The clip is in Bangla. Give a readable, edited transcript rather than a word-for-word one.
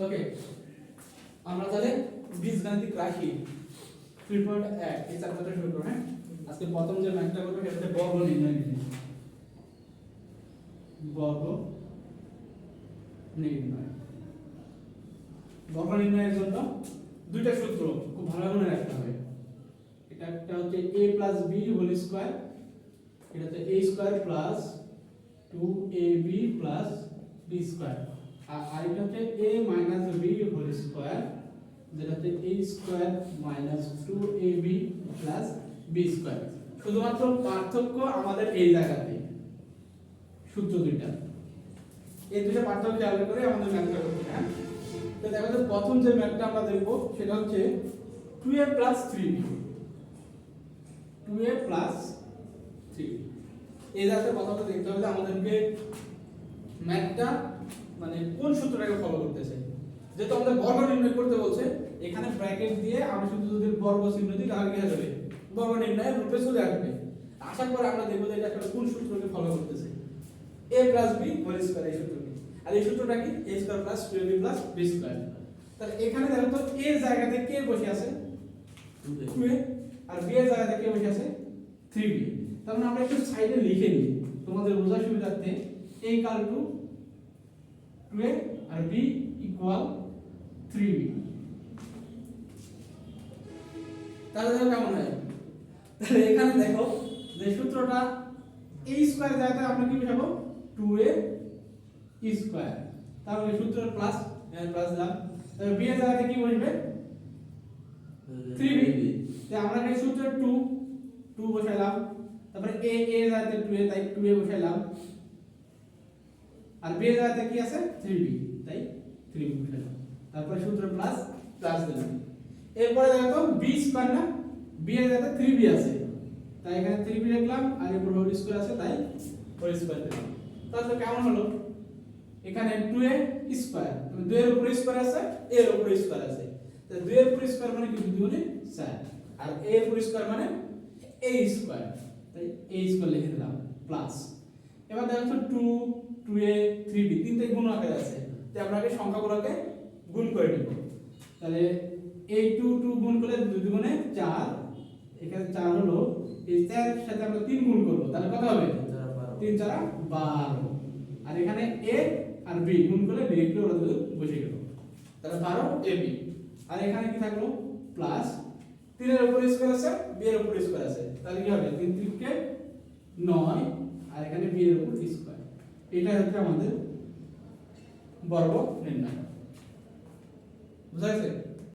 ওকে, আমরা তাহলে বীজগাণিতিক রাশি 3.1 এই চ্যাপ্টারটা শুরু করব। হ্যাঁ, আজকে প্রথম যে ম্যাথটা করব সেটা হচ্ছে বর্গ নির্ণয় বিধি। বর্গ নির্ণয়, বর্গ নির্ণয়ের জন্য দুইটা সূত্র খুব ভালো মনে রাখতে হবে। এটা একটা হচ্ছে a + b হোল স্কয়ার, এটা হচ্ছে a square plus 2ab plus b square, আর এটা হচ্ছে a - b হোল স্কয়ার, যেটা হচ্ছে a square minus 2ab plus b square. শুধুমাত্র পার্থক্য আমাদের এই জায়গাতে, সূত্র দুইটা, এই দুইটা পার্থক্য আলাদা করে আমাদের ম্যাথটা করতে হবে। হ্যাঁ, তো দেখো যে প্রথম যে ম্যাথটা আমরা দেখব সেটা হচ্ছে 2a plus 3b, 2a plus 3b। এই জায়গাতে প্রথমত দেখতে হবে যে আমাদেরকে ম্যাথটা মানে কোন সূত্রটাকে ফলো করতেছে। যেহেতু আমাদের বর্গ নির্ণয় করতে বলছে, এখানে ব্র্যাকেট দিয়ে আমি শুধু যদি বর্গ চিহ্ন দিই তাহলে কি হবে, বর্গ নির্ণয়ের রূপে চলে আসবে। আশা করি আমরা দেখব যে এটা আসলে কোন সূত্রকে ফলো করতেছে, a + b হোল স্কয়ার এই সূত্রটি। আর এই সূত্রটা কি, a square plus 2ab plus b square. তাহলে এখানে দেখো তো a এর জায়গাতে কে বসে আছে, 2a, আর b এর জায়গাতে কে বসে আছে, 3b। তার মানে আমরা একটু সাইডে লিখে নিই তোমাদের বোঝার সুবিধার্থে, a = 2a R b = 3b। তাহলে কেমন হয়, তাহলে এখানে দেখো যে সূত্রটা a স্কয়ার জায়গাতে আমরা কি বসাবো, 2a স্কয়ার, তাহলে সূত্রের প্লাস প্লাস দাও। তাহলে b এর জায়গাতে কি বসবে, 3b। তাই আমরা এই সূত্রের 2 বসাইলাম, তারপরে a এর জায়গাতে 2a তাই 2a বসাইলাম, আর b এর জায়গাতে কি আছে, 3b তাই 3b বসাইলাম, তারপরে সূত্রের প্লাস প্লাস দিলাম। এরপরে দেখো b স্কয়ার না, b এর জায়গাতে 3b আছে তাই এখানে 3b লিখলাম, আর এর উপর হোল স্কয়ার আছে তাই হোল স্কয়ার দিলাম। তাহলে কেমন হলো, এখানে 2a স্কয়ার, 2 এর উপর স্কয়ার আছে, a এর উপর স্কয়ার আছে, তাহলে 2 এর উপর স্কয়ার মানে কি, 2 গুণে 4, আর a এর উপর স্কয়ার মানে a স্কয়ার, তাই a স্কয়ার লিখে দিলাম প্লাস। এবার দেখো 2 2a 3b তিনটে গুণ আকারে আছে, তাই আমরা আগে সংখ্যাগুলোকে গুণ করে নিব। তাহলে এই 2 2 গুণ করলে 2 গুণে 4, এখানে 4 হলো, এই 4 এর সাথে আমরা 3 গুণ করব, তাহলে কত হবে, 3 4 12, আর এখানে a আর b গুণ করলে ডিরেক্টলি ওরা দুটো বসে গেল, তাহলে 12ab। আর এখানে কি থাকলো, প্লাস 3 এর উপর স্কয়ার আছে, b এর উপর স্কয়ার আছে, তাহলে কি হবে, 3 3 কে 9, আর এখানে b এর উপর স্কয়ার। এটা হচ্ছে আমাদের বর্গ নির্ণয়। বুঝা গেছে?